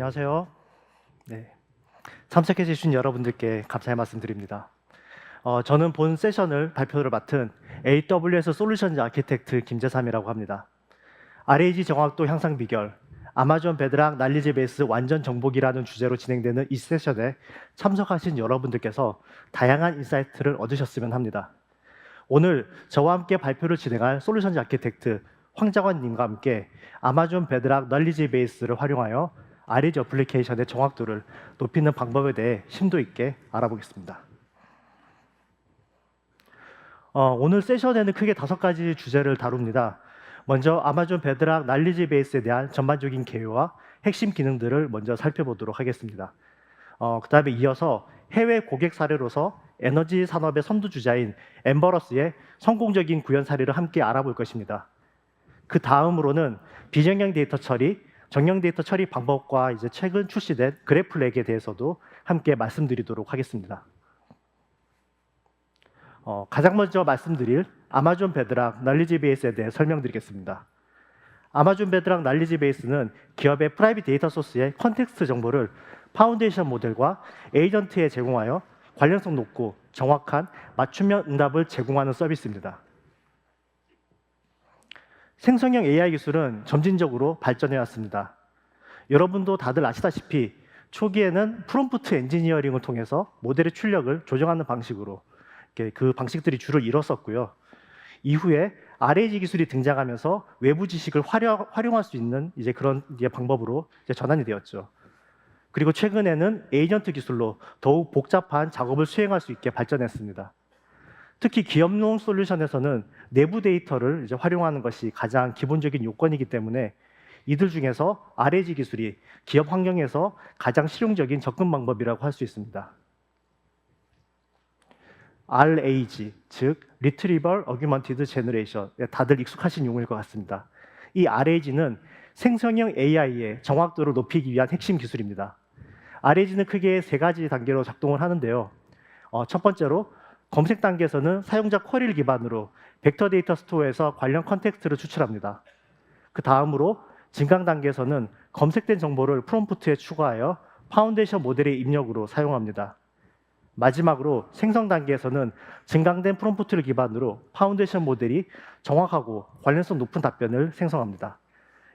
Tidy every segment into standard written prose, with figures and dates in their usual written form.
안녕하세요. 네, 참석해 주신 여러분들께 감사의 말씀드립니다. 저는 본 세션을 발표를 맡은 AWS 솔루션즈 아키텍트 김재삼이라고 합니다. RAG 정확도 향상 비결, 아마존 베드락 난리지 베이스 완전 정복이라는 주제로 진행되는 이 세션에 참석하신 여러분들께서 다양한 인사이트를 얻으셨으면 합니다. 오늘 저와 함께 발표를 진행할 솔루션즈 아키텍트 황장원님과 함께 아마존 베드락 널리지 베이스를 활용하여 RAG 어플리케이션의 정확도를 높이는 방법에 대해 심도 있게 알아보겠습니다. 오늘 세션에는 크게 5가지 주제를 다룹니다. 먼저 아마존 베드락 널리지 베이스에 대한 전반적인 개요와 핵심 기능들을 먼저 살펴보도록 하겠습니다. 그 다음에 이어서 해외 고객 사례로서 에너지 산업의 선두주자인 엠버러스의 성공적인 구현 사례를 함께 알아볼 것입니다. 그 다음으로는 비정형 데이터 처리, 정형 데이터 처리 방법과 이제 최근 출시된 그래플렉에 대해서도 함께 말씀드리도록 하겠습니다. 가장 먼저 말씀드릴 아마존 베드락 널리지 베이스에 대해 설명드리겠습니다. 아마존 베드락 널리지 베이스는 기업의 프라이빗 데이터 소스의 컨텍스트 정보를 파운데이션 모델과 에이전트에 제공하여 관련성 높고 정확한 맞춤형 응답을 제공하는 서비스입니다. 생성형 AI 기술은 점진적으로 발전해 왔습니다. 여러분도 다들 아시다시피 초기에는 프롬프트 엔지니어링을 통해서 모델의 출력을 조정하는 방식으로 그 방식들이 주로 이뤘었고요. 이후에 RAG 기술이 등장하면서 외부 지식을 활용할 수 있는 이제 그런 방법으로 이제 전환이 되었죠. 그리고 최근에는 에이전트 기술로 더욱 복잡한 작업을 수행할 수 있게 발전했습니다. 특히 기업용 솔루션에서는 내부 데이터를 이제 활용하는 것이 가장 기본적인 요건이기 때문에 이들 중에서 RAG 기술이 기업 환경에서 가장 실용적인 접근 방법이라고 할 수 있습니다. RAG, 즉 Retrieval Augmented Generation, 다들 익숙하신 용어일 것 같습니다. 이 RAG는 생성형 AI의 정확도를 높이기 위한 핵심 기술입니다. RAG는 크게 3가지 단계로 작동을 하는데요. 첫 번째로 검색 단계에서는 사용자 쿼리를 기반으로 벡터 데이터 스토어에서 관련 컨텍스트를 추출합니다. 그 다음으로 증강 단계에서는 검색된 정보를 프롬프트에 추가하여 파운데이션 모델의 입력으로 사용합니다. 마지막으로 생성 단계에서는 증강된 프롬프트를 기반으로 파운데이션 모델이 정확하고 관련성 높은 답변을 생성합니다.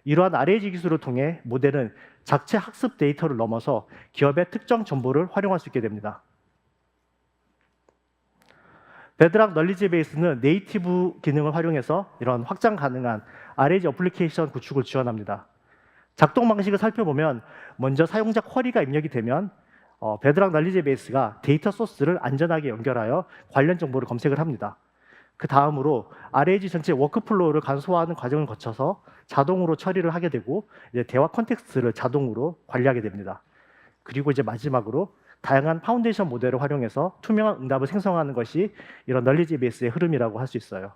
이러한 RAG 기술을 통해 모델은 작체 학습 데이터를 넘어서 기업의 특정 정보를 활용할 수 있게 됩니다. 베드락 널리지 베이스는 네이티브 기능을 활용해서 이런 확장 가능한 RAG 어플리케이션 구축을 지원합니다. 작동 방식을 살펴보면 먼저 사용자 쿼리가 입력이 되면 베드락 널리지 베이스가 데이터 소스를 안전하게 연결하여 관련 정보를 검색을 합니다. 그 다음으로 RAG 전체 워크플로우를 간소화하는 과정을 거쳐서 자동으로 처리를 하게 되고 이제 대화 컨텍스트를 자동으로 관리하게 됩니다. 그리고 이제 마지막으로 다양한 파운데이션 모델을 활용해서 투명한 응답을 생성하는 것이 이런 널리지 베이스의 흐름이라고 할 수 있어요.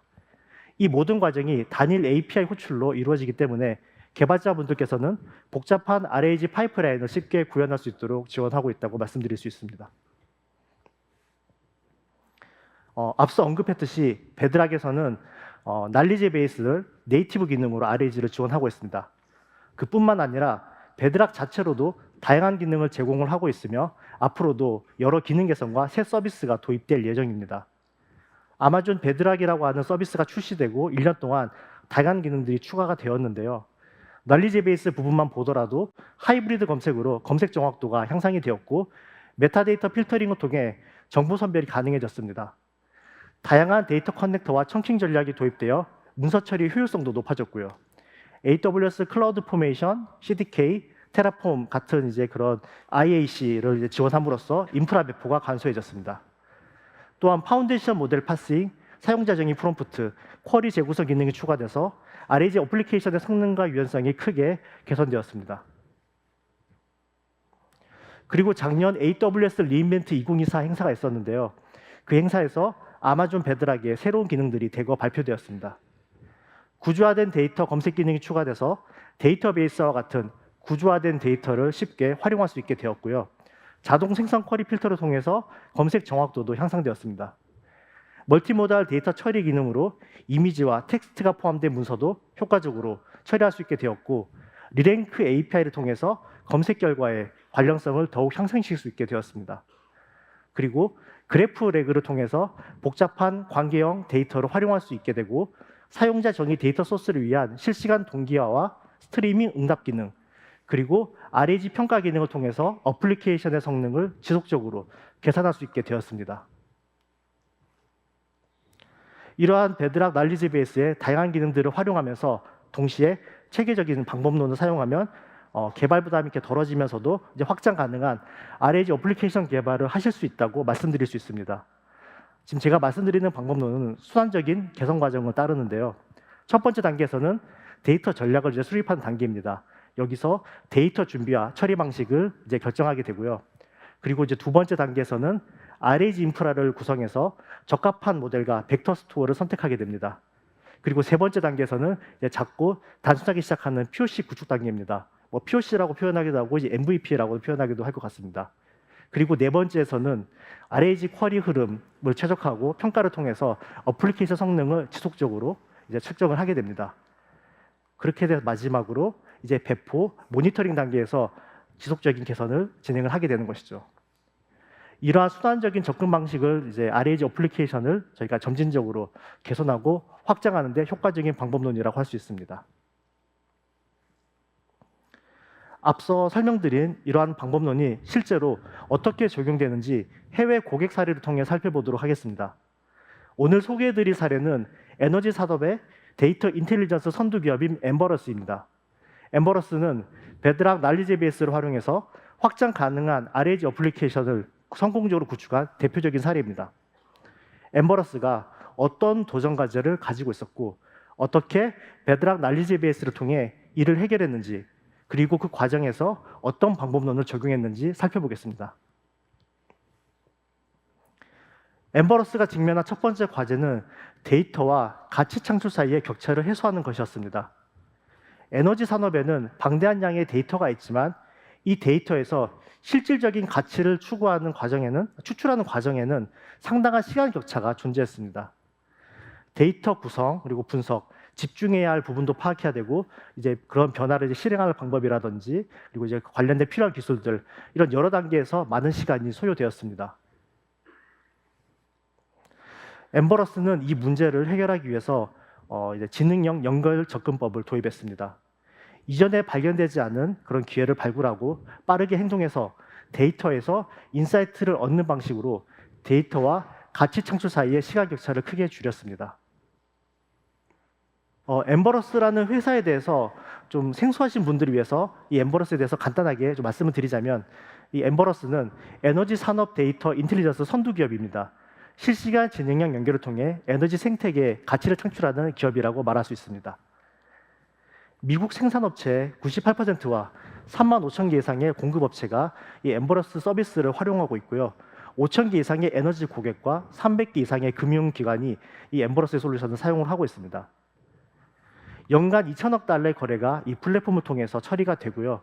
이 모든 과정이 단일 API 호출로 이루어지기 때문에 개발자분들께서는 복잡한 RAG 파이프라인을 쉽게 구현할 수 있도록 지원하고 있다고 말씀드릴 수 있습니다. 앞서 언급했듯이 베드락에서는 널리지 베이스를 네이티브 기능으로 RAG를 지원하고 있습니다. 그뿐만 아니라 베드락 자체로도 다양한 기능을 제공을 하고 있으며 앞으로도 여러 기능 개선과 새 서비스가 도입될 예정입니다. 아마존 베드락이라고 하는 서비스가 출시되고 1년 동안 다양한 기능들이 추가가 되었는데요. 널리지 베이스 부분만 보더라도 하이브리드 검색으로 검색 정확도가 향상이 되었고 메타데이터 필터링을 통해 정보 선별이 가능해졌습니다. 다양한 데이터 커넥터와 청킹 전략이 도입되어 문서 처리 효율성도 높아졌고요. AWS 클라우드 포메이션, CDK, 테라폼 같은 이제 그런 IAC를 이제 지원함으로써 인프라 배포가 간소해졌습니다. 또한 파운데이션 모델 파싱, 사용자 정의 프롬프트, 쿼리 재구성 기능이 추가돼서 RAG 어플리케이션의 성능과 유연성이 크게 개선되었습니다. 그리고 작년 AWS 리인벤트 2024 행사가 있었는데요. 그 행사에서 아마존 베드락의 새로운 기능들이 대거 발표되었습니다. 구조화된 데이터 검색 기능이 추가돼서 데이터베이스와 같은 구조화된 데이터를 쉽게 활용할 수 있게 되었고요. 자동 생성 쿼리 필터를 통해서 검색 정확도도 향상되었습니다. 멀티모달 데이터 처리 기능으로 이미지와 텍스트가 포함된 문서도 효과적으로 처리할 수 있게 되었고 리랭크 API를 통해서 검색 결과의 관련성을 더욱 향상시킬 수 있게 되었습니다. 그리고 그래프 레그를 통해서 복잡한 관계형 데이터를 활용할 수 있게 되고 사용자 정의 데이터 소스를 위한 실시간 동기화와 스트리밍 응답 기능, 그리고 RAG 평가 기능을 통해서 어플리케이션의 성능을 지속적으로 개선할 수 있게 되었습니다. 이러한 베드락 날리지 베이스의 다양한 기능들을 활용하면서 동시에 체계적인 방법론을 사용하면 개발 부담이 이렇게 덜어지면서도 이제 확장 가능한 RAG 어플리케이션 개발을 하실 수 있다고 말씀드릴 수 있습니다. 지금 제가 말씀드리는 방법론은 수단적인 개선 과정을 따르는데요. 첫 번째 단계에서는 데이터 전략을 이제 수립하는 단계입니다. 여기서 데이터 준비와 처리 방식을 이제 결정하게 되고요. 그리고 이제 두 번째 단계에서는 RAG 인프라를 구성해서 적합한 모델과 벡터 스토어를 선택하게 됩니다. 그리고 세 번째 단계에서는 이제 작고 단순하게 시작하는 POC 구축 단계입니다. 뭐 POC라고 표현하기도 하고 이제 MVP라고 표현하기도 할 것 같습니다. 그리고 네 번째에서는 RAG 쿼리 흐름을 최적화하고 평가를 통해서 어플리케이션 성능을 지속적으로 이제 측정을 하게 됩니다. 그렇게 돼서 마지막으로 이제 배포, 모니터링 단계에서 지속적인 개선을 진행을 하게 되는 것이죠. 이러한 수단적인 접근 방식을 이제 RAG 어플리케이션을 저희가 점진적으로 개선하고 확장하는 데 효과적인 방법론이라고 할 수 있습니다. 앞서 설명드린 이러한 방법론이 실제로 어떻게 적용되는지 해외 고객 사례를 통해 살펴보도록 하겠습니다. 오늘 소개해드릴 사례는 에너지 산업의 데이터 인텔리전스 선두 기업인 엠버러스입니다. 엠버러스는 베드락 날리지 베이스를 활용해서 확장 가능한 RAG 어플리케이션을 성공적으로 구축한 대표적인 사례입니다. 엠버러스가 어떤 도전 과제를 가지고 있었고 어떻게 베드락 날리지 베이스를 통해 이를 해결했는지, 그리고 그 과정에서 어떤 방법론을 적용했는지 살펴보겠습니다. 엠버러스가 직면한 첫 번째 과제는 데이터와 가치 창출 사이의 격차를 해소하는 것이었습니다. 에너지 산업에는 방대한 양의 데이터가 있지만 이 데이터에서 실질적인 가치를 추출하는 과정에는 상당한 시간 격차가 존재했습니다. 데이터 구성 그리고 분석, 집중해야 할 부분도 파악해야 되고 이제 그런 변화를 이제 실행하는 방법이라든지 그리고 이제 관련된 필요한 기술들, 이런 여러 단계에서 많은 시간이 소요되었습니다. 엠버러스는 이 문제를 해결하기 위해서 이제 지능형 연결 접근법을 도입했습니다. 이전에 발견되지 않은 그런 기회를 발굴하고 빠르게 행동해서 데이터에서 인사이트를 얻는 방식으로 데이터와 가치 창출 사이의 시간 격차를 크게 줄였습니다. 엠버러스라는 회사에 대해서 좀 생소하신 분들을 위해서 이 엠버러스에 대해서 간단하게 좀 말씀을 드리자면, 이 엠버러스는 에너지 산업 데이터 인텔리전스 선두 기업입니다. 실시간 지능형 연결을 통해 에너지 생태계에 가치를 창출하는 기업이라고 말할 수 있습니다. 미국 생산업체 98%와 3만 5천 개 이상의 공급업체가 이 엠버러스 서비스를 활용하고 있고요. 5천 개 이상의 에너지 고객과 300개 이상의 금융기관이 이 엠버러스 솔루션을 사용을 하고 있습니다. 연간 2천억 달러의 거래가 이 플랫폼을 통해서 처리가 되고요.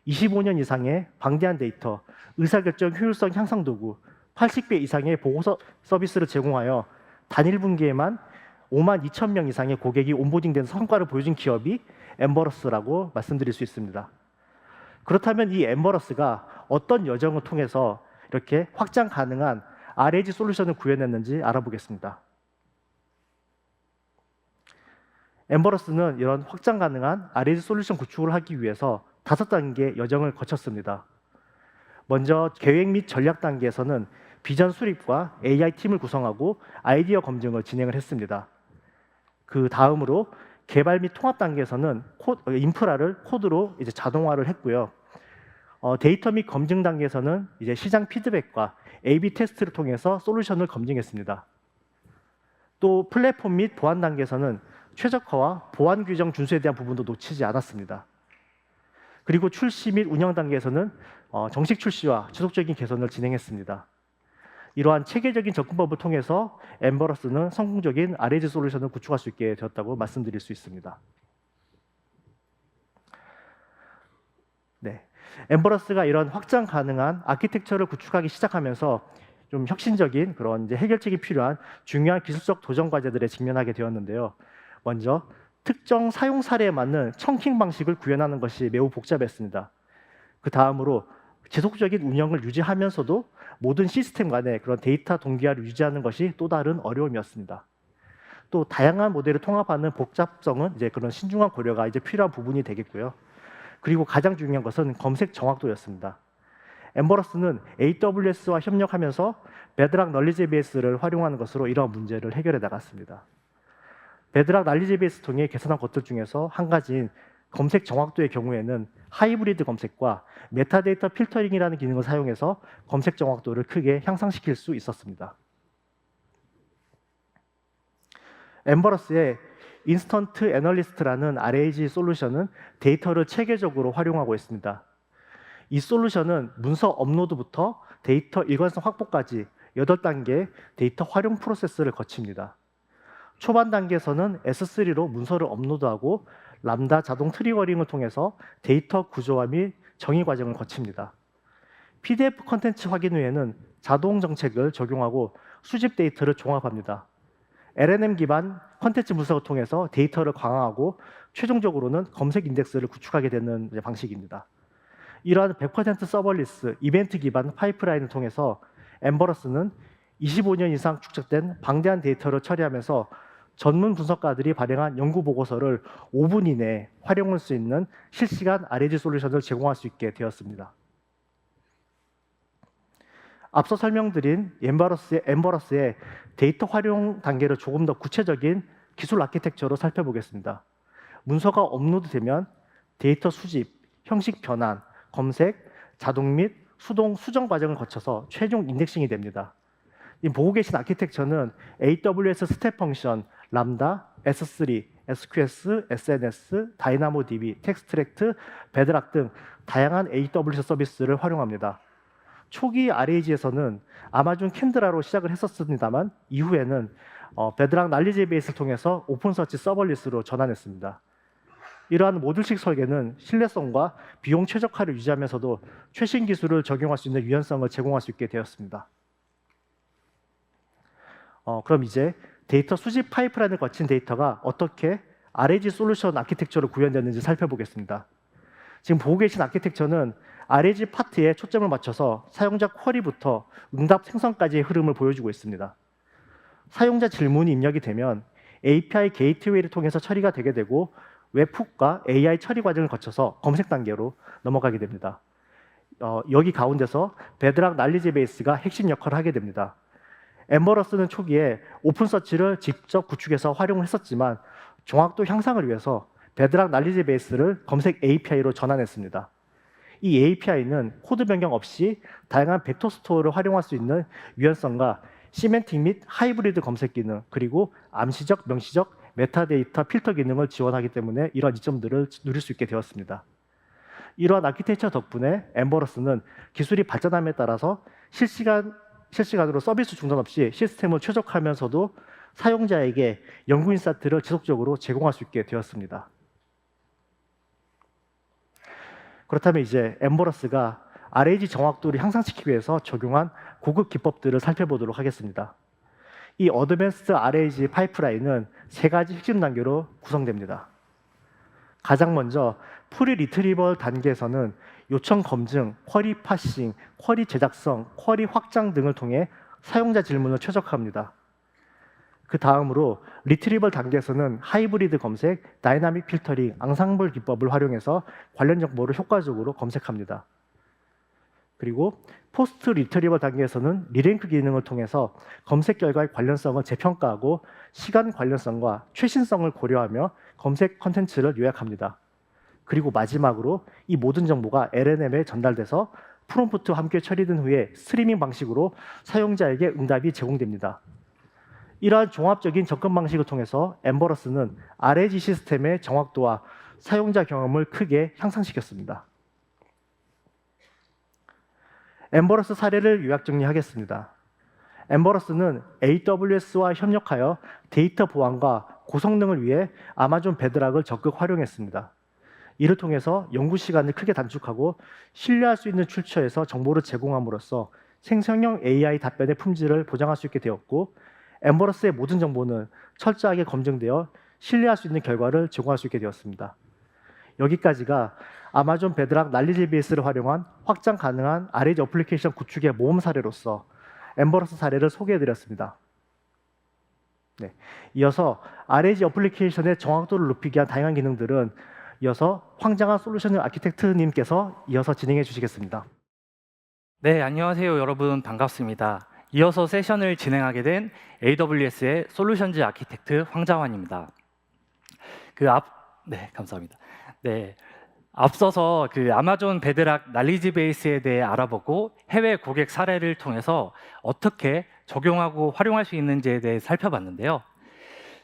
25년 이상의 방대한 데이터, 의사결정 효율성 향상 도구, 80배 이상의 보고 서비스를 제공하여 단일 분기에만 5만 2천 명 이상의 고객이 온보딩된 성과를 보여준 기업이 엠버러스라고 말씀드릴 수 있습니다. 그렇다면 이 엠버러스가 어떤 여정을 통해서 이렇게 확장 가능한 RAG 솔루션을 구현했는지 알아보겠습니다. 엠버러스는 이런 확장 가능한 RAG 솔루션 구축을 하기 위해서 5단계 여정을 거쳤습니다. 먼저 계획 및 전략 단계에서는 비전 수립과 AI 팀을 구성하고 아이디어 검증을 진행을 했습니다. 그 다음으로 개발 및 통합 단계에서는 인프라를 코드로 이제 자동화를 했고요. 데이터 및 검증 단계에서는 이제 시장 피드백과 A/B 테스트를 통해서 솔루션을 검증했습니다. 또 플랫폼 및 보안 단계에서는 최적화와 보안 규정 준수에 대한 부분도 놓치지 않았습니다. 그리고 출시 및 운영 단계에서는 정식 출시와 지속적인 개선을 진행했습니다. 이러한 체계적인 접근법을 통해서 엠버러스는 성공적인 RAG 솔루션을 구축할 수 있게 되었다고 말씀드릴 수 있습니다. 네, 엠버러스가 이런 확장 가능한 아키텍처를 구축하기 시작하면서 좀 혁신적인 그런 이제 해결책이 필요한 중요한 기술적 도전 과제들에 직면하게 되었는데요. 먼저 특정 사용 사례에 맞는 청킹 방식을 구현하는 것이 매우 복잡했습니다. 그 다음으로 지속적인 운영을 유지하면서도 모든 시스템 간의 그런 데이터 동기화를 유지하는 것이 또 다른 어려움이었습니다. 또 다양한 모델을 통합하는 복잡성은 이제 그런 신중한 고려가 이제 필요한 부분이 되겠고요. 그리고 가장 중요한 것은 검색 정확도였습니다. 엠버러스는 AWS와 협력하면서 베드락 널리지 베이스를 활용하는 것으로 이러한 문제를 해결해 나갔습니다. 베드락 널리지 베이스 통해 개선한 것들 중에서 한 가지인 검색 정확도의 경우에는 하이브리드 검색과 메타데이터 필터링이라는 기능을 사용해서 검색 정확도를 크게 향상시킬 수 있었습니다. 엠버러스의 인스턴트 애널리스트라는 RAG 솔루션은 데이터를 체계적으로 활용하고 있습니다. 이 솔루션은 문서 업로드부터 데이터 일관성 확보까지 8단계 데이터 활용 프로세스를 거칩니다. 초반 단계에서는 S3로 문서를 업로드하고 람다 자동 트리거링을 통해서 데이터 구조화 및 정의 과정을 거칩니다. PDF 컨텐츠 확인 후에는 자동 정책을 적용하고 수집 데이터를 종합합니다. LNM 기반 컨텐츠 분석을 통해서 데이터를 강화하고 최종적으로는 검색 인덱스를 구축하게 되는 방식입니다. 이러한 100% 서버리스, 이벤트 기반 파이프라인을 통해서 엠버러스는 25년 이상 축적된 방대한 데이터를 처리하면서 전문 분석가들이 발행한 연구 보고서를 5분 이내에 활용할 수 있는 실시간 RAG 솔루션을 제공할 수 있게 되었습니다. 앞서 설명드린 엠버러스의 데이터 활용 단계를 조금 더 구체적인 기술 아키텍처로 살펴보겠습니다. 문서가 업로드되면 데이터 수집, 형식 변환, 검색, 자동 및 수동 수정 과정을 거쳐서 최종 인덱싱이 됩니다. 이 보고 계신 아키텍처는 AWS 스텝 펑션, 람다, S3, SQS, SNS, 다이나모DB, 텍스트랙트, 베드락 등 다양한 AWS 서비스를 활용합니다. 초기 RAG에서는 아마존 캔드라로 시작을 했었습니다만 이후에는 베드락 널리지 베이스를 통해서 오픈서치 서버리스로 전환했습니다. 이러한 모듈식 설계는 신뢰성과 비용 최적화를 유지하면서도 최신 기술을 적용할 수 있는 유연성을 제공할 수 있게 되었습니다. 그럼 이제 데이터 수집 파이프라인을 거친 데이터가 어떻게 RAG 솔루션 아키텍처로 구현됐는지 살펴보겠습니다. 지금 보고 계신 아키텍처는 RAG 파트에 초점을 맞춰서 사용자 쿼리부터 응답 생성까지의 흐름을 보여주고 있습니다. 사용자 질문이 입력이 되면 API 게이트웨이를 통해서 처리가 되게 되고 웹훅과 AI 처리 과정을 거쳐서 검색 단계로 넘어가게 됩니다. 여기 가운데서 베드락 널리지 베이스가 핵심 역할을 하게 됩니다. 엠버러스는 초기에 오픈서치를 직접 구축해서 활용을 했었지만 정확도 향상을 위해서 베드락 널리지 베이스를 검색 API로 전환했습니다. 이 API는 코드 변경 없이 다양한 벡터 스토어를 활용할 수 있는 유연성과 시멘틱 및 하이브리드 검색 기능, 그리고 암시적, 명시적, 메타데이터 필터 기능을 지원하기 때문에 이러한 이점들을 누릴 수 있게 되었습니다. 이러한 아키텍처 덕분에 엠버러스는 기술이 발전함에 따라서 실시간으로 서비스 중단 없이 시스템을 최적화하면서도 사용자에게 연구 인사이트를 지속적으로 제공할 수 있게 되었습니다. 그렇다면 이제 엠버러스가 RAG 정확도를 향상시키기 위해서 적용한 고급 기법들을 살펴보도록 하겠습니다. 이 어드밴스드 RAG 파이프라인은 3가지 핵심 단계로 구성됩니다. 가장 먼저 프리 리트리버 단계에서는 요청 검증, 쿼리 파싱, 쿼리 제작성, 쿼리 확장 등을 통해 사용자 질문을 최적화합니다. 그 다음으로 리트리버 단계에서는 하이브리드 검색, 다이나믹 필터링, 앙상블 기법을 활용해서 관련 정보를 효과적으로 검색합니다. 그리고 포스트 리트리버 단계에서는 리랭크 기능을 통해서 검색 결과의 관련성을 재평가하고 시간 관련성과 최신성을 고려하며 검색 컨텐츠를 요약합니다. 그리고 마지막으로 이 모든 정보가 LNM에 전달돼서 프롬프트와 함께 처리된 후에 스트리밍 방식으로 사용자에게 응답이 제공됩니다. 이러한 종합적인 접근 방식을 통해서 엠버러스는 RAG 시스템의 정확도와 사용자 경험을 크게 향상시켰습니다. 엠버러스 사례를 요약 정리하겠습니다. 엠버러스는 AWS와 협력하여 데이터 보안과 고성능을 위해 아마존 베드락을 적극 활용했습니다. 이를 통해서 연구 시간을 크게 단축하고 신뢰할 수 있는 출처에서 정보를 제공함으로써 생성형 AI 답변의 품질을 보장할 수 있게 되었고, 엠버러스의 모든 정보는 철저하게 검증되어 신뢰할 수 있는 결과를 제공할 수 있게 되었습니다. 여기까지가 아마존 베드락 난리지베이스를 활용한 확장 가능한 RAG 어플리케이션 구축의 모험 사례로서 엠버러스 사례를 소개해드렸습니다. 네, 이어서 RAG 어플리케이션의 정확도를 높이기 위한 다양한 기능들은 이어서 황장한 솔루션 아키텍트님께서 이어서 진행해 주시겠습니다. 네, 안녕하세요 여러분, 반갑습니다. 이어서 세션을 진행하게 된 AWS의 솔루션즈 아키텍트 황장환입니다. 네, 감사합니다. 네, 앞서서 아마존 베드락 난리지베이스에 대해 알아보고 해외 고객 사례를 통해서 어떻게 적용하고 활용할 수 있는지에 대해 살펴봤는데요.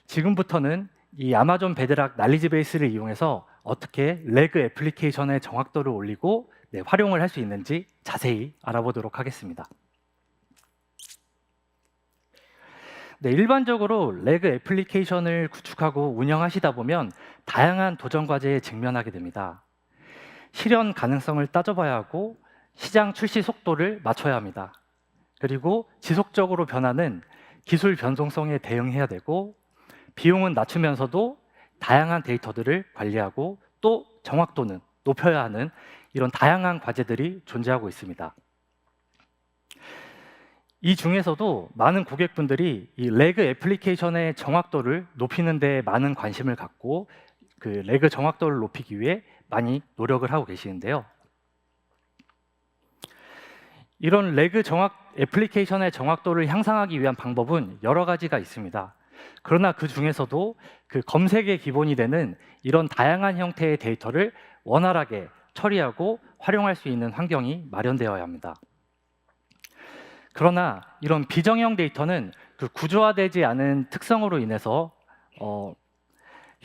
지금부터는 이 아마존 베드락 난리지베이스를 이용해서 어떻게 레그 애플리케이션의 정확도를 올리고 활용을 할 수 있는지 자세히 알아보도록 하겠습니다. 네, 일반적으로 레그 애플리케이션을 구축하고 운영하시다 보면 다양한 도전 과제에 직면하게 됩니다. 실현 가능성을 따져봐야 하고 시장 출시 속도를 맞춰야 합니다. 그리고 지속적으로 변하는 기술 변동성에 대응해야 되고 비용은 낮추면서도 다양한 데이터들을 관리하고 또 정확도는 높여야 하는 이런 다양한 과제들이 존재하고 있습니다. 이 중에서도 많은 고객분들이 이 레그 애플리케이션의 정확도를 높이는 데 많은 관심을 갖고 레그 정확도를 높이기 위해 많이 노력을 하고 계시는데요. 이런 레그 애플리케이션의 정확도를 향상하기 위한 방법은 여러 가지가 있습니다. 그러나 그 중에서도 검색의 기본이 되는 이런 다양한 형태의 데이터를 원활하게 처리하고 활용할 수 있는 환경이 마련되어야 합니다. 그러나 이런 비정형 데이터는 구조화되지 않은 특성으로 인해서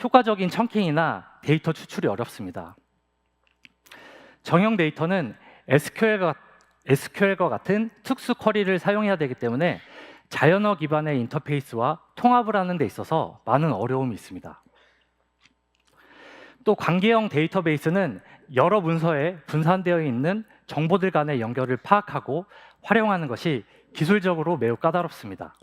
효과적인 청킹이나 데이터 추출이 어렵습니다. 정형 데이터는 SQL과 같은 특수 쿼리를 사용해야 되기 때문에 자연어 기반의 인터페이스와 통합을 하는 데 있어서 많은 어려움이 있습니다. 또 관계형 데이터베이스는 여러 문서에 분산되어 있는 정보들 간의 연결을 파악하고 활용하는 것이 기술적으로 매우 까다롭습니다.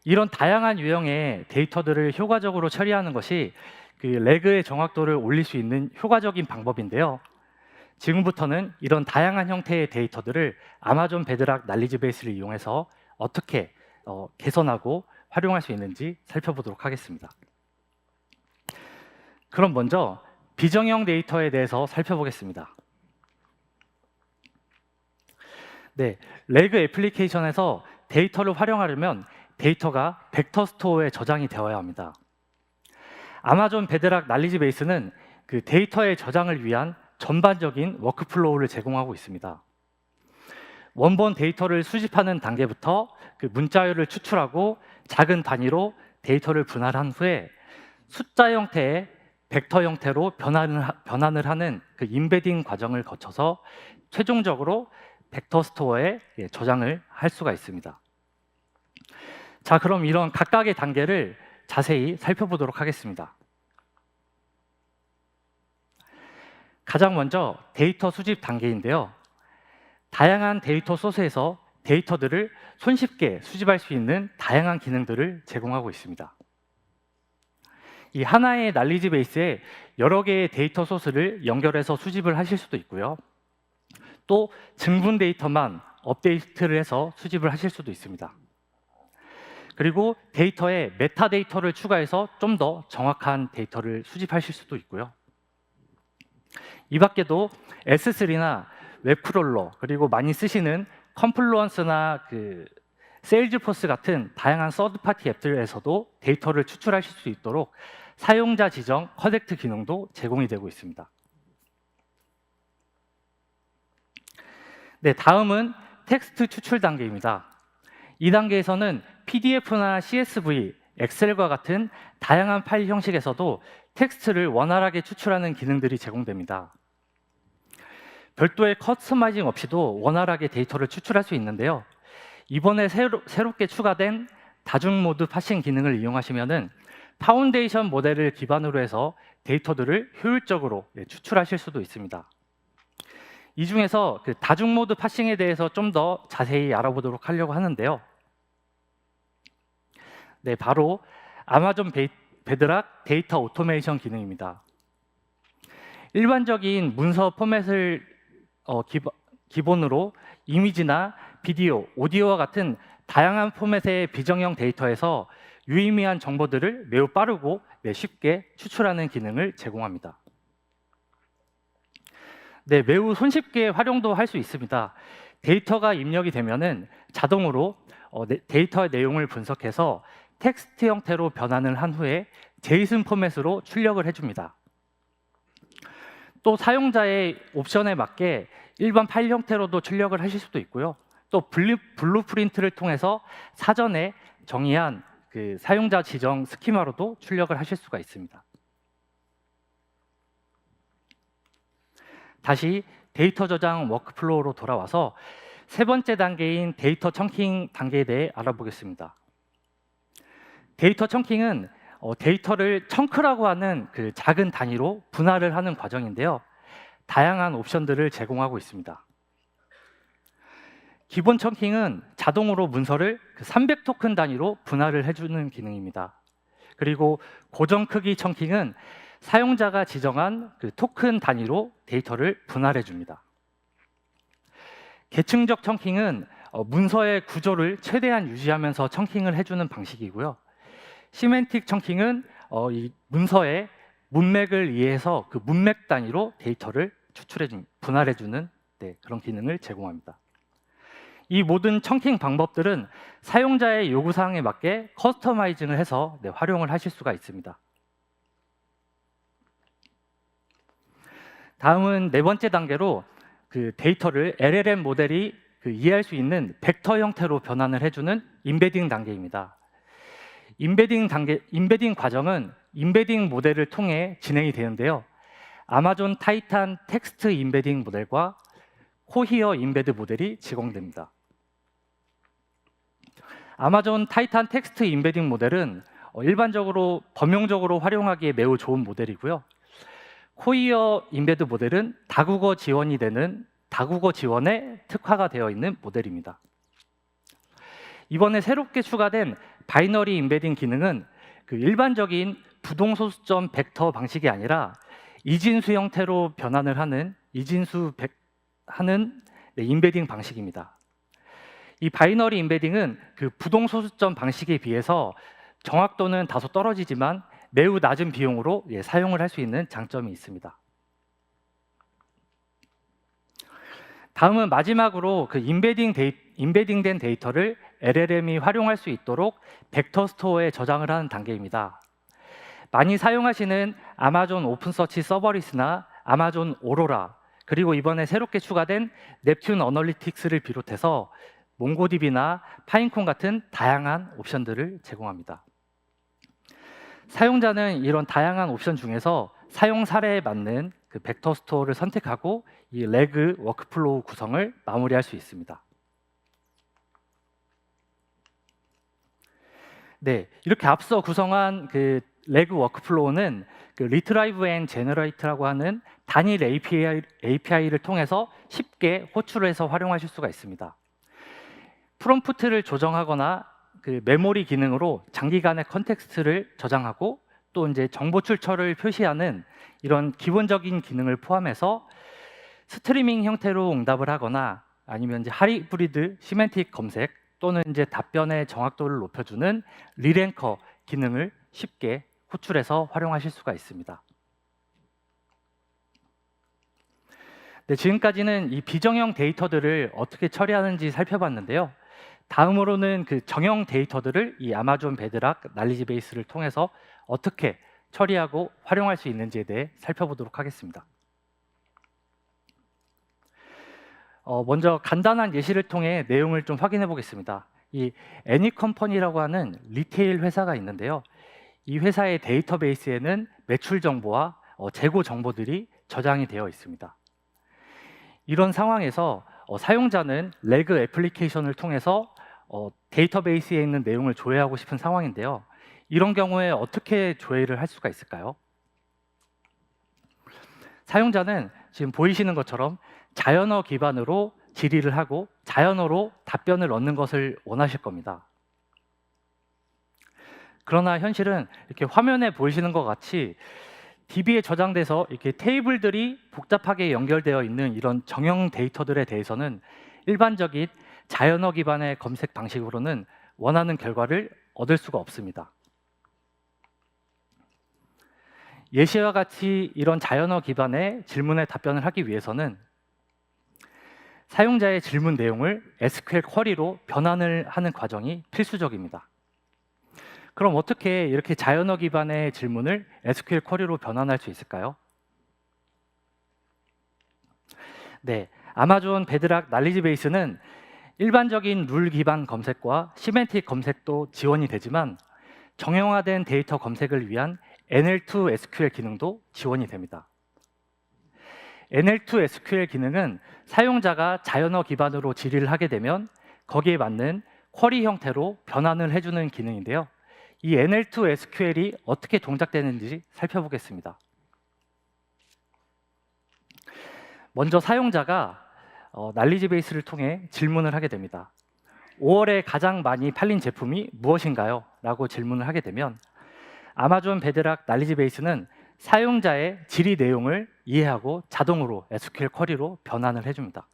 이런 다양한 유형의 데이터들을 효과적으로 처리하는 것이 레그의 정확도를 올릴 수 있는 효과적인 방법인데요. 지금부터는 이런 다양한 형태의 데이터들을 아마존 베드락 난리지베이스를 이용해서 어떻게 개선하고 활용할 수 있는지 살펴보도록 하겠습니다. 그럼 먼저 비정형 데이터에 대해서 살펴보겠습니다. 네, 레그 애플리케이션에서 데이터를 활용하려면 데이터가 벡터 스토어에 저장이 되어야 합니다. 아마존 베드락 난리지베이스는 데이터의 저장을 위한 전반적인 워크플로우를 제공하고 있습니다. 원본 데이터를 수집하는 단계부터 문자열을 추출하고 작은 단위로 데이터를 분할한 후에 숫자 형태의 벡터 형태로 변환을 하는 임베딩 과정을 거쳐서 최종적으로 벡터 스토어에 저장을 할 수가 있습니다. 자, 그럼 이런 각각의 단계를 자세히 살펴보도록 하겠습니다. 가장 먼저 데이터 수집 단계인데요. 다양한 데이터 소스에서 데이터들을 손쉽게 수집할 수 있는 다양한 기능들을 제공하고 있습니다. 이 하나의 난리지베이스에 여러 개의 데이터 소스를 연결해서 수집을 하실 수도 있고요. 또 증분 데이터만 업데이트를 해서 수집을 하실 수도 있습니다. 그리고 데이터에 메타데이터를 추가해서 좀 더 정확한 데이터를 수집하실 수도 있고요. 이 밖에도 S3나 웹크롤러, 그리고 많이 쓰시는 컴플루언스나 세일즈포스 같은 다양한 서드파티 앱들에서도 데이터를 추출하실 수 있도록 사용자 지정 커넥트 기능도 제공이 되고 있습니다. 네, 다음은 텍스트 추출 단계입니다. 이 단계에서는 PDF나 CSV, 엑셀과 같은 다양한 파일 형식에서도 텍스트를 원활하게 추출하는 기능들이 제공됩니다. 별도의 커스터마이징 없이도 원활하게 데이터를 추출할 수 있는데요. 이번에 새롭게 추가된 다중 모드 파싱 기능을 이용하시면은 파운데이션 모델을 기반으로 해서 데이터들을 효율적으로 추출하실 수도 있습니다. 이 중에서 다중 모드 파싱에 대해서 좀 더 자세히 알아보도록 하려고 하는데요. 네, 바로 아마존 베드락 데이터 오토메이션 기능입니다. 일반적인 문서 포맷을 기본으로 이미지나 비디오, 오디오와 같은 다양한 포맷의 비정형 데이터에서 유의미한 정보들을 매우 빠르고 쉽게 추출하는 기능을 제공합니다. 네, 매우 손쉽게 활용도 할 수 있습니다. 데이터가 입력이 되면은 자동으로 데이터의 내용을 분석해서 텍스트 형태로 변환을 한 후에 제이슨 포맷으로 출력을 해줍니다. 또 사용자의 옵션에 맞게 일반 파일 형태로도 출력을 하실 수도 있고요. 또 블루프린트를 통해서 사전에 정의한 그 사용자 지정 스키마로도 출력을 하실 수가 있습니다. 다시 데이터 저장 워크플로우로 돌아와서 세 번째 단계인 데이터 청킹 단계에 대해 알아보겠습니다. 데이터 청킹은 데이터를 청크라고 하는 그 작은 단위로 분할을 하는 과정인데요. 다양한 옵션들을 제공하고 있습니다. 기본 청킹은 자동으로 문서를 300토큰 단위로 분할을 해주는 기능입니다. 그리고 고정 크기 청킹은 사용자가 지정한 그 토큰 단위로 데이터를 분할해 줍니다. 계층적 청킹은 문서의 구조를 최대한 유지하면서 청킹을 해주는 방식이고요. 시멘틱 청킹은 이 문서의 문맥을 이해해서 그 문맥 단위로 데이터를 분할해주는 그런 기능을 제공합니다. 이 모든 청킹 방법들은 사용자의 요구사항에 맞게 커스터마이징을 해서 활용을 하실 수가 있습니다. 다음은 네 번째 단계로 그 데이터를 LLM 모델이 이해할 수 있는 벡터 형태로 변환을 해주는 임베딩 단계입니다. 임베딩 과정은 임베딩 모델을 통해 진행이 되는데요. 아마존 타이탄 텍스트 임베딩 모델과 코히어 임베드 모델이 제공됩니다. 아마존 타이탄 텍스트 임베딩 모델은 일반적으로 범용적으로 활용하기에 매우 좋은 모델이고요. 코히어 임베드 모델은 다국어 지원이 되는 다국어 지원에 특화가 되어 있는 모델입니다. 이번에 새롭게 추가된 바이너리 임베딩 기능은 그 일반적인 부동소수점 벡터 방식이 아니라 이진수 형태로 변환을 하는 임베딩 방식입니다. 이 바이너리 임베딩은 그 부동소수점 방식에 비해서 정확도는 다소 떨어지지만 매우 낮은 비용으로 사용을 할 수 있는 장점이 있습니다. 다음은 마지막으로 그 임베딩된 데이터를 LLM이 활용할 수 있도록 벡터 스토어에 저장을 하는 단계입니다. 많이 사용하시는 아마존 오픈서치 서버리스나 아마존 오로라, 그리고 이번에 새롭게 추가된 넵튠 어널리틱스를 비롯해서 몽고디비나 파인콘 같은 다양한 옵션들을 제공합니다. 사용자는 이런 다양한 옵션 중에서 사용 사례에 맞는 그 벡터 스토어를 선택하고 이 레그 워크플로우 구성을 마무리할 수 있습니다. 네, 이렇게 앞서 구성한 그 레그 워크플로우는 그 리트라이브 앤 제너레이트라고 하는 단일 API를 통해서 쉽게 호출해서 활용하실 수가 있습니다. 프롬프트를 조정하거나 그 메모리 기능으로 장기간의 컨텍스트를 저장하고 또 이제 정보 출처를 표시하는 이런 기본적인 기능을 포함해서 스트리밍 형태로 응답을 하거나 아니면 이제 하이브리드 시멘틱 검색 또는 이제 답변의 정확도를 높여주는 리랭커 기능을 쉽게 호출해서 활용하실 수가 있습니다. 네, 지금까지는 이 비정형 데이터들을 어떻게 처리하는지 살펴봤는데요. 다음으로는 그 정형 데이터들을 이 아마존 베드락 날리지 베이스를 통해서 어떻게 처리하고 활용할 수 있는지에 대해 살펴보도록 하겠습니다. 먼저 간단한 예시를 통해 내용을 좀 확인해 보겠습니다. 이 애니컴퍼니라고 하는 리테일 회사가 있는데요. 이 회사의 데이터베이스에는 매출 정보와 재고 정보들이 저장이 되어 있습니다. 이런 상황에서 사용자는 레그 애플리케이션을 통해서 데이터베이스에 있는 내용을 조회하고 싶은 상황인데요. 이런 경우에 어떻게 조회를 할 수가 있을까요? 사용자는 지금 보이시는 것처럼 자연어 기반으로 질의를 하고 자연어로 답변을 얻는 것을 원하실 겁니다. 그러나 현실은 이렇게 화면에 보이시는 것 같이 DB에 저장돼서 이렇게 테이블들이 복잡하게 연결되어 있는 이런 정형 데이터들에 대해서는 일반적인 자연어 기반의 검색 방식으로는 원하는 결과를 얻을 수가 없습니다. 예시와 같이 이런 자연어 기반의 질문에 답변을 하기 위해서는 사용자의 질문 내용을 SQL 쿼리로 변환을 하는 과정이 필수적입니다. 그럼 어떻게 이렇게 자연어 기반의 질문을 SQL 쿼리로 변환할 수 있을까요? 네, 아마존 베드락 날리지 베이스는 일반적인 룰 기반 검색과 시멘틱 검색도 지원이 되지만 정형화된 데이터 검색을 위한 NL2 SQL 기능도 지원이 됩니다. NL2 SQL 기능은 사용자가 자연어 기반으로 질의를 하게 되면 거기에 맞는 쿼리 형태로 변환을 해주는 기능인데요. 이 NL2 SQL이 어떻게 동작되는지 살펴보겠습니다. 먼저 사용자가 날리지 베이스를 통해 질문을 하게 됩니다. 5월에 가장 많이 팔린 제품이 무엇인가요? 라고 질문을 하게 되면 아마존 베드락 날리지 베이스는 사용자의 질의 내용을 이해하고 자동으로 SQL 쿼리로 변환을 해줍니다.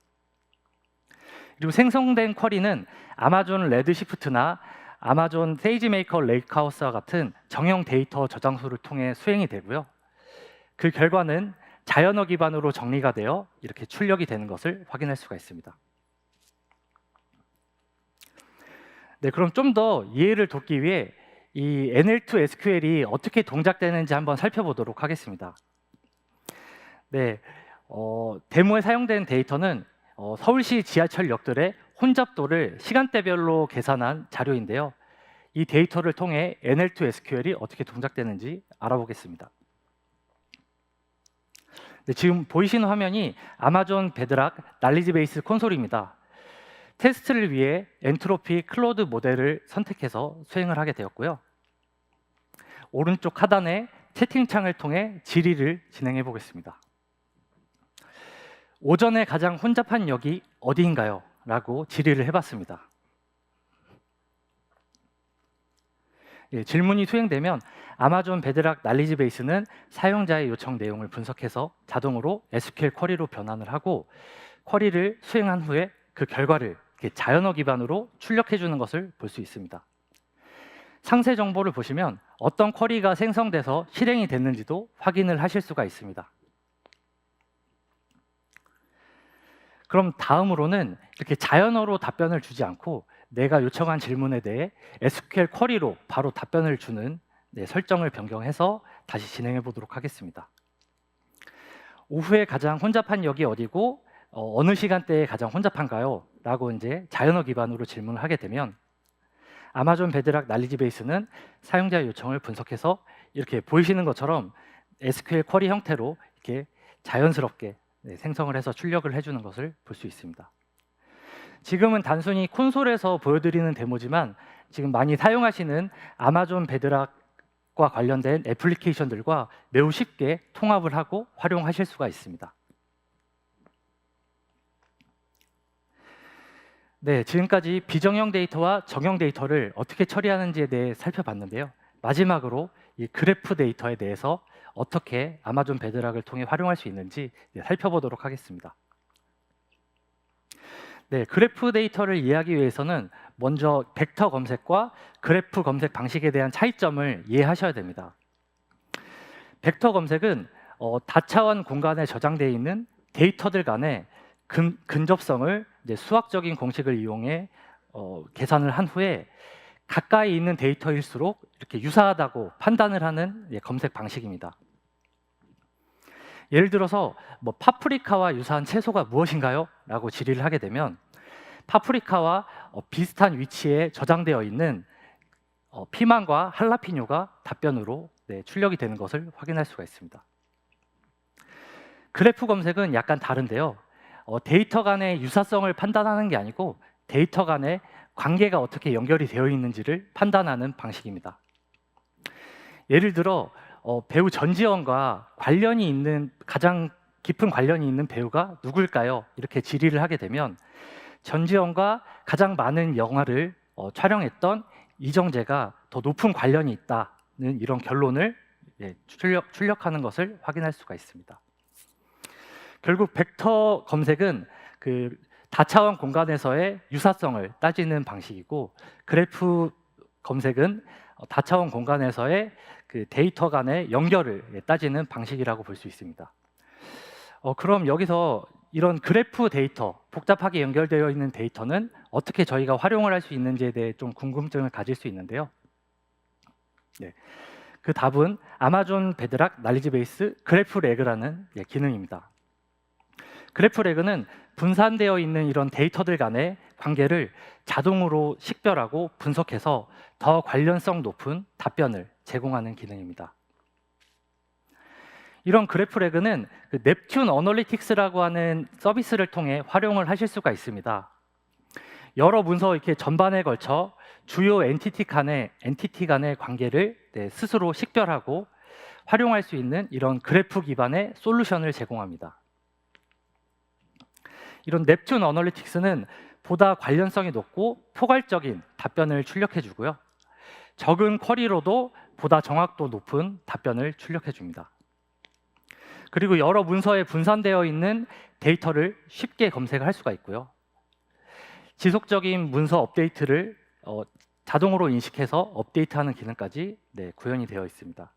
그리고 생성된 쿼리는 아마존 레드시프트나 아마존 세이지메이커 레이크하우스와 같은 정형 데이터 저장소를 통해 수행이 되고요. 그 결과는 자연어 기반으로 정리가 되어 이렇게 출력이 되는 것을 확인할 수가 있습니다. 네, 그럼 좀 더 이해를 돕기 위해 이 NL2 SQL이 어떻게 동작되는지 한번 살펴보도록 하겠습니다. 네, 데모에 사용된 데이터는 서울시 지하철역들의 혼잡도를 시간대별로 계산한 자료인데요. 이 데이터를 통해 NL2 SQL이 어떻게 동작되는지 알아보겠습니다. 네, 지금 보이시는 화면이 아마존 베드락 날리지 베이스 콘솔입니다. 테스트를 위해 엔트로피 클로드 모델을 선택해서 수행을 하게 되었고요. 오른쪽 하단의 채팅창을 통해 질의를 진행해 보겠습니다. 오전에 가장 혼잡한 역이 어디인가요? 라고 질의를 해봤습니다. 예, 질문이 수행되면 아마존 베드락 날리지 베이스는 사용자의 요청 내용을 분석해서 자동으로 SQL 쿼리로 변환을 하고 쿼리를 수행한 후에 그 결과를 자연어 기반으로 출력해 주는 것을 볼 수 있습니다. 상세 정보를 보시면 어떤 쿼리가 생성돼서 실행이 됐는지도 확인을 하실 수가 있습니다. 그럼 다음으로는 이렇게 자연어로 답변을 주지 않고 내가 요청한 질문에 대해 SQL 쿼리로 바로 답변을 주는 설정을 변경해서 다시 진행해 보도록 하겠습니다. 오후에 가장 혼잡한 역이 어디고 어느 시간대에 가장 혼잡한가요? 라고 이제 자연어 기반으로 질문을 하게 되면 아마존 베드락 날리지 베이스는 사용자의 요청을 분석해서 이렇게 보이시는 것처럼 SQL 쿼리 형태로 이렇게 자연스럽게 생성을 해서 출력을 해주는 것을 볼 수 있습니다. 지금은 단순히 콘솔에서 보여드리는 데모지만 지금 많이 사용하시는 아마존 베드락과 관련된 애플리케이션들과 매우 쉽게 통합을 하고 활용하실 수가 있습니다. 네, 지금까지 비정형 데이터와 정형 데이터를 어떻게 처리하는지에 대해 살펴봤는데요. 마지막으로 이 그래프 데이터에 대해서 어떻게 아마존 베드락을 통해 활용할 수 있는지 살펴보도록 하겠습니다. 네, 그래프 데이터를 이해하기 위해서는 먼저 벡터 검색과 그래프 검색 방식에 대한 차이점을 이해하셔야 됩니다. 벡터 검색은 다차원 공간에 저장되어 있는 데이터들 간의 근접성을 이제 수학적인 공식을 이용해 계산을 한 후에 가까이 있는 데이터일수록 이렇게 유사하다고 판단을 하는 검색 방식입니다. 예를 들어서 파프리카와 유사한 채소가 무엇인가요? 라고 질의를 하게 되면 파프리카와 비슷한 위치에 저장되어 있는 피망과 할라피뇨가 답변으로 출력이 되는 것을 확인할 수가 있습니다. 그래프 검색은 약간 다른데요. 데이터 간의 유사성을 판단하는 게 아니고 데이터 간의 관계가 어떻게 연결이 되어 있는지를 판단하는 방식입니다. 예를 들어 배우 전지현과 관련이 있는 가장 깊은 관련이 있는 배우가 누굴까요? 이렇게 질의를 하게 되면 전지현과 가장 많은 영화를 촬영했던 이정재가 더 높은 관련이 있다는 이런 결론을 출력하는 것을 확인할 수가 있습니다. 결국 벡터 검색은 그 다차원 공간에서의 유사성을 따지는 방식이고, 그래프 검색은 다차원 공간에서의 그 데이터 간의 연결을 따지는 방식이라고 볼 수 있습니다. 그럼 여기서 이런 그래프 데이터, 복잡하게 연결되어 있는 데이터는 어떻게 저희가 활용을 할 수 있는지에 대해 좀 궁금증을 가질 수 있는데요. 네, 그 답은 아마존 베드락 날리지 베이스 그래프 레그라는 기능입니다. 그래프 레그는 분산되어 있는 이런 데이터들 간의 관계를 자동으로 식별하고 분석해서 더 관련성 높은 답변을 제공하는 기능입니다. 이런 그래프 레그는 그 넵튠 어널리틱스라고 하는 서비스를 통해 활용을 하실 수가 있습니다. 여러 문서 이렇게 전반에 걸쳐 주요 엔티티 간의 관계를 스스로 식별하고 활용할 수 있는 이런 그래프 기반의 솔루션을 제공합니다. 이런 넵튠 어널리틱스는 보다 관련성이 높고 포괄적인 답변을 출력해 주고요. 적은 쿼리로도 보다 정확도 높은 답변을 출력해 줍니다. 그리고 여러 문서에 분산되어 있는 데이터를 쉽게 검색할 수가 있고요. 지속적인 문서 업데이트를 자동으로 인식해서 업데이트하는 기능까지 구현이 되어 있습니다.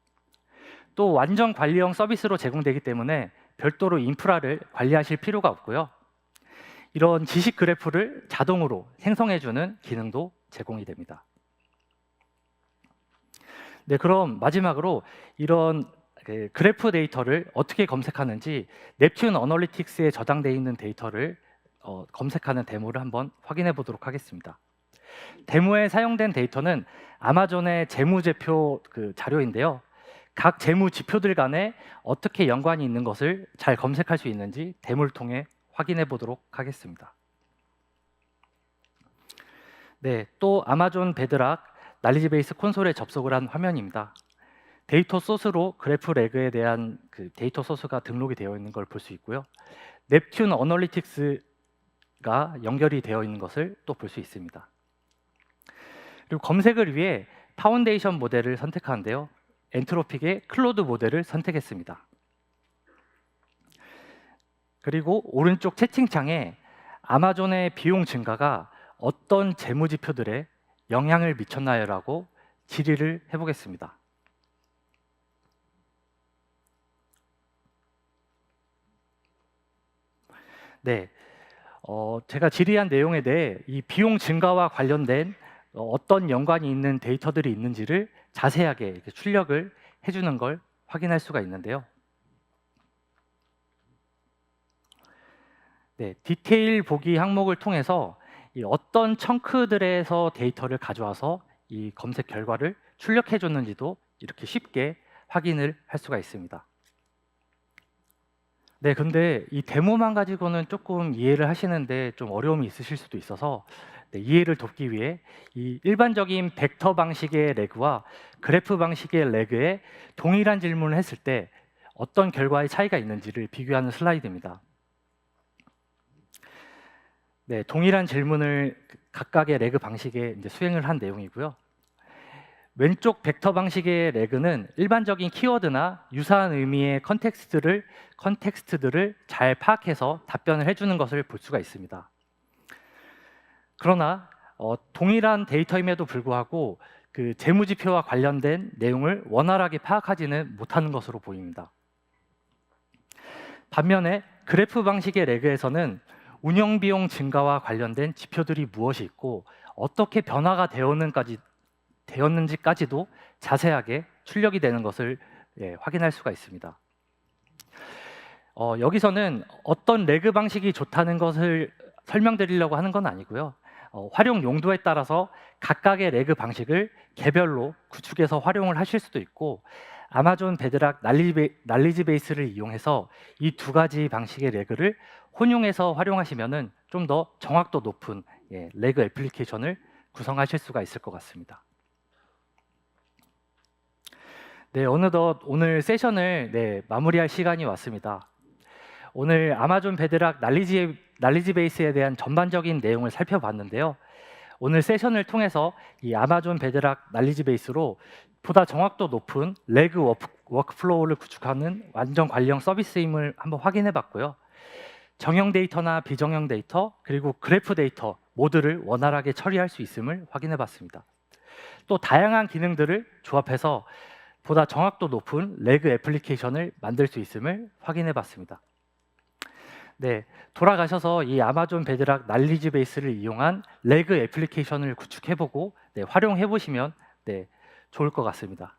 또 완전 관리형 서비스로 제공되기 때문에 별도로 인프라를 관리하실 필요가 없고요. 이런 지식 그래프를 자동으로 생성해주는 기능도 제공이 됩니다. 네, 그럼 마지막으로 이런 그래프 데이터를 어떻게 검색하는지 넵튠 어널리틱스에 저장되어 있는 데이터를 검색하는 데모를 한번 확인해 보도록 하겠습니다. 데모에 사용된 데이터는 아마존의 재무제표 자료인데요. 각 재무지표들 간에 어떻게 연관이 있는 것을 잘 검색할 수 있는지 데모를 통해 확인해 보도록 하겠습니다. 네, 또 아마존 베드락 날리지 베이스 콘솔에 접속을 한 화면입니다. 데이터 소스로 그래프 레그에 대한 그 데이터 소스가 등록이 되어 있는 걸 볼 수 있고요. 넵튠 어널리틱스가 연결이 되어 있는 것을 또 볼 수 있습니다. 그리고 검색을 위해 파운데이션 모델을 선택하는데요. 엔트로픽의 클로드 모델을 선택했습니다. 그리고 오른쪽 채팅창에 아마존의 비용 증가가 어떤 재무지표들에 영향을 미쳤나요? 라고 질의를 해보겠습니다. 네, 제가 질의한 내용에 대해 이 비용 증가와 관련된 어떤 연관이 있는 데이터들이 있는지를 자세하게 이렇게 출력을 해주는 걸 확인할 수가 있는데요. 네, 디테일 보기 항목을 통해서 이 어떤 청크들에서 데이터를 가져와서 이 검색 결과를 출력해 줬는지도 이렇게 쉽게 확인을 할 수가 있습니다. 네, 근데 이 데모만 가지고는 조금 이해를 하시는데 좀 어려움이 있으실 수도 있어서 이해를 돕기 위해 이 일반적인 벡터 방식의 레그와 그래프 방식의 레그에 동일한 질문을 했을 때 어떤 결과의 차이가 있는지를 비교하는 슬라이드입니다. 네, 동일한 질문을 각각의 레그 방식에 이제 수행을 한 내용이고요. 왼쪽 벡터 방식의 레그는 일반적인 키워드나 유사한 의미의 컨텍스트들을 잘 파악해서 답변을 해주는 것을 볼 수가 있습니다. 그러나 동일한 데이터임에도 불구하고 그 재무지표와 관련된 내용을 원활하게 파악하지는 못하는 것으로 보입니다. 반면에 그래프 방식의 레그에서는 운영비용 증가와 관련된 지표들이 무엇이 있고 어떻게 변화가 되었는지까지도 자세하게 출력이 되는 것을 확인할 수가 있습니다. 여기서는 어떤 레그 방식이 좋다는 것을 설명드리려고 하는 건 아니고요. 활용 용도에 따라서 각각의 레그 방식을 개별로 구축해서 활용을 하실 수도 있고 아마존 베드락 날리지 베이스를 이용해서 이 두 가지 방식의 레그를 혼용해서 활용하시면은 좀 더 정확도 높은 레그 애플리케이션을 구성하실 수가 있을 것 같습니다. 네, 어느덧 오늘 세션을 마무리할 시간이 왔습니다. 오늘 아마존 베드락 날리지 베이스에 대한 전반적인 내용을 살펴봤는데요. 오늘 세션을 통해서 이 아마존 베드락 날리지 베이스로 보다 정확도 높은 레그 워크플로우를 구축하는 완전 관리형 서비스임을 한번 확인해 봤고요. 정형 데이터나 비정형 데이터 그리고 그래프 데이터 모두를 원활하게 처리할 수 있음을 확인해 봤습니다. 또 다양한 기능들을 조합해서 보다 정확도 높은 레그 애플리케이션을 만들 수 있음을 확인해 봤습니다. 네, 돌아가셔서 이 아마존 베드락 날리지 베이스를 이용한 레그 애플리케이션을 구축해보고 활용해보시면 좋을 것 같습니다.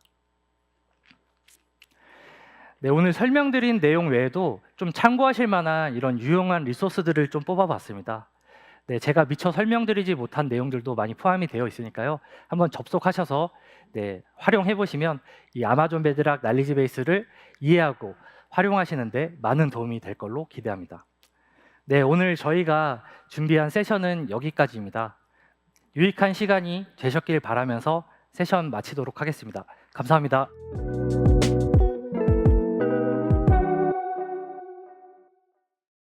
네, 오늘 설명드린 내용 외에도 좀 참고하실 만한 이런 유용한 리소스들을 좀 뽑아봤습니다. 네, 제가 미처 설명드리지 못한 내용들도 많이 포함이 되어 있으니까요. 한번 접속하셔서 활용해보시면 이 아마존 베드락 날리지 베이스를 이해하고 활용하시는데 많은 도움이 될 걸로 기대합니다. 네, 오늘 저희가 준비한 세션은 여기까지입니다. 유익한 시간이 되셨길 바라면서 세션 마치도록 하겠습니다. 감사합니다.